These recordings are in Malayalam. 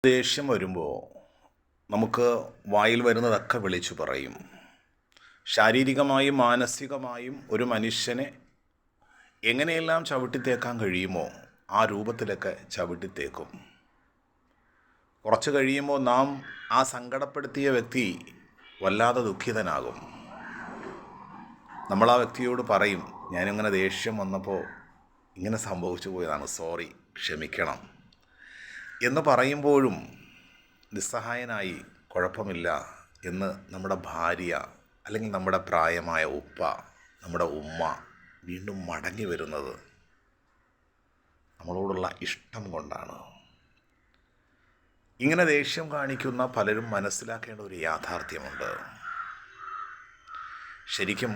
ദേഷ്യം വരുമ്പോൾ നമുക്ക് വായിൽ വരുന്നതൊക്കെ വിളിച്ചു പറയും. ശാരീരികമായും മാനസികമായും ഒരു മനുഷ്യനെ എങ്ങനെയെല്ലാം ചവിട്ടിത്തേക്കാൻ കഴിയുമോ ആ രൂപത്തിലൊക്കെ ചവിട്ടിത്തേക്കും. കുറച്ച് കഴിയുമ്പോൾ നാം ആ സങ്കടപ്പെടുത്തിയ വ്യക്തി വല്ലാതെ ദുഃഖിതനാകും. നമ്മൾ ആ വ്യക്തിയോട് പറയും, ഞാനിങ്ങനെ ദേഷ്യം വന്നപ്പോൾ ഇങ്ങനെ സംഭവിച്ചു പോയതാണ്, സോറി, ക്ഷമിക്കണം എന്ന് പറയുമ്പോഴും നിസ്സഹായനായി കുഴപ്പമില്ല എന്ന് നമ്മുടെ ഭാര്യ അല്ലെങ്കിൽ നമ്മുടെ പ്രായമായ ഉപ്പ, നമ്മുടെ ഉമ്മ വീണ്ടും മടങ്ങി വരുന്നത് നമ്മളോടുള്ള ഇഷ്ടം കൊണ്ടാണ്. ഇങ്ങനെ ദേഷ്യം കാണിക്കുന്ന പലരും മനസ്സിലാക്കേണ്ട ഒരു യാഥാർത്ഥ്യമുണ്ട്. ശരിക്കും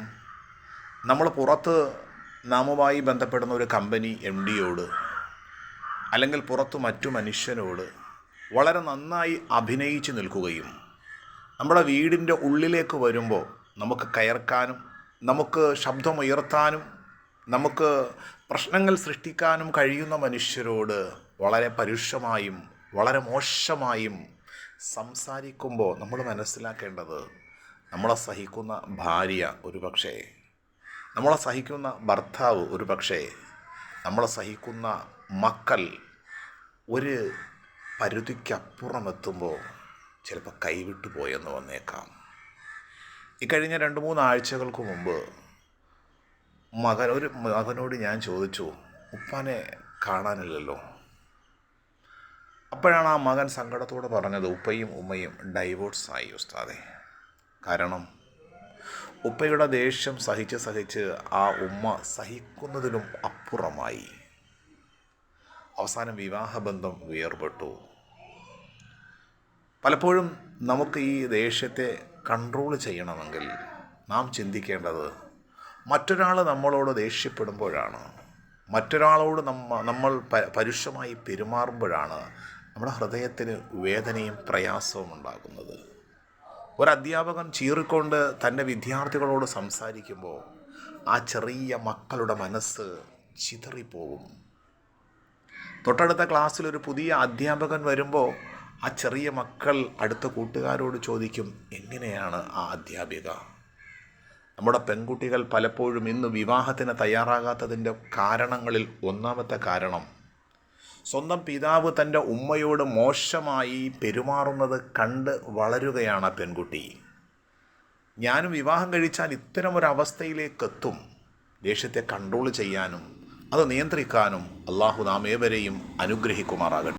നമ്മൾ പുറത്ത് നാമുമായി ബന്ധപ്പെടുന്ന ഒരു കമ്പനി MDയോട് അല്ലെങ്കിൽ പുറത്ത് മറ്റു മനുഷ്യനോട് വളരെ നന്നായി അഭിനയിച്ച് നിൽക്കുകയും നമ്മുടെ വീടിൻ്റെ ഉള്ളിലേക്ക് വരുമ്പോൾ നമുക്ക് കയർക്കാനും നമുക്ക് ശബ്ദമുയർത്താനും നമുക്ക് പ്രശ്നങ്ങൾ സൃഷ്ടിക്കാനും കഴിയുന്ന മനുഷ്യരോട് വളരെ പരുഷമായും വളരെ മോശമായും സംസാരിക്കുമ്പോൾ നമ്മൾ മനസ്സിലാക്കേണ്ടത്, നമ്മളെ സഹിക്കുന്ന ഭാര്യ ഒരു പക്ഷേ, നമ്മളെ സഹിക്കുന്ന ഭർത്താവ് ഒരു പക്ഷേ, നമ്മളെ സഹിക്കുന്ന മക്കൾ ഒരു പരിധിക്കപ്പുറം എത്തുമ്പോൾ ചിലപ്പോൾ കൈവിട്ടു പോയെന്ന് വന്നേക്കാം. ഇക്കഴിഞ്ഞ 2-3 ആഴ്ചകൾക്ക് മുമ്പ് മകനോട് ഞാൻ ചോദിച്ചു, ഉപ്പാനെ കാണാനില്ലല്ലോ. അപ്പോഴാണ് ആ മകൻ സങ്കടത്തോടെ പറഞ്ഞത്, ഉപ്പയും ഉമ്മയും ഡൈവോഴ്സായി ഉസ്താദേ. കാരണം ഉപ്പയുടെ ദേഷ്യം സഹിച്ച് ആ ഉമ്മ സഹിക്കുന്നതിലും അപ്പുറമായി. അവസാനം വിവാഹബന്ധം വേർപെട്ടു. പലപ്പോഴും നമുക്ക് ഈ ദേഷ്യത്തെ കൺട്രോൾ ചെയ്യണമെങ്കിൽ നാം ചിന്തിക്കേണ്ടത്, മറ്റൊരാൾ നമ്മളോട് ദേഷ്യപ്പെടുമ്പോഴാണ്, മറ്റൊരാളോട് നമ്മൾ പരുഷമായി പെരുമാറുമ്പോഴാണ് നമ്മുടെ ഹൃദയത്തിന് വേദനയും പ്രയാസവും ഉണ്ടാകുന്നത്. ഒരധ്യാപകൻ ചീറിക്കൊണ്ട് തൻ്റെ വിദ്യാർത്ഥികളോട് സംസാരിക്കുമ്പോൾ ആ ചെറിയ മക്കളുടെ മനസ്സ് ചിതറിപ്പോവും. തൊട്ടടുത്ത ക്ലാസ്സിൽ ഒരു പുതിയ അധ്യാപകൻ വരുമ്പോൾ ആ ചെറിയ മക്കൾ അടുത്ത കൂട്ടുകാരോട് ചോദിക്കും, എങ്ങനെയാണ് ആ അധ്യാപിക? നമ്മുടെ പെൺകുട്ടികൾ പലപ്പോഴും ഇന്ന് വിവാഹത്തിന് തയ്യാറാകാത്തതിൻ്റെ കാരണങ്ങളിൽ ഒന്നാമത്തെ കാരണം, സ്വന്തം പിതാവ് തൻ്റെ ഉമ്മയോട് മോശമായി പെരുമാറുന്നത് കണ്ട് വളരുകയാണ് പെൺകുട്ടി. ഞാനും വിവാഹം കഴിച്ചാൽ ഇത്തരമൊരവസ്ഥയിലേക്കെത്തും. ദേഷ്യത്തെ കൺട്രോൾ ചെയ്യാനും അത് നിയന്ത്രിക്കാനും അള്ളാഹു നാം ഏവരെയും അനുഗ്രഹിക്കുമാറാകട്ടെ.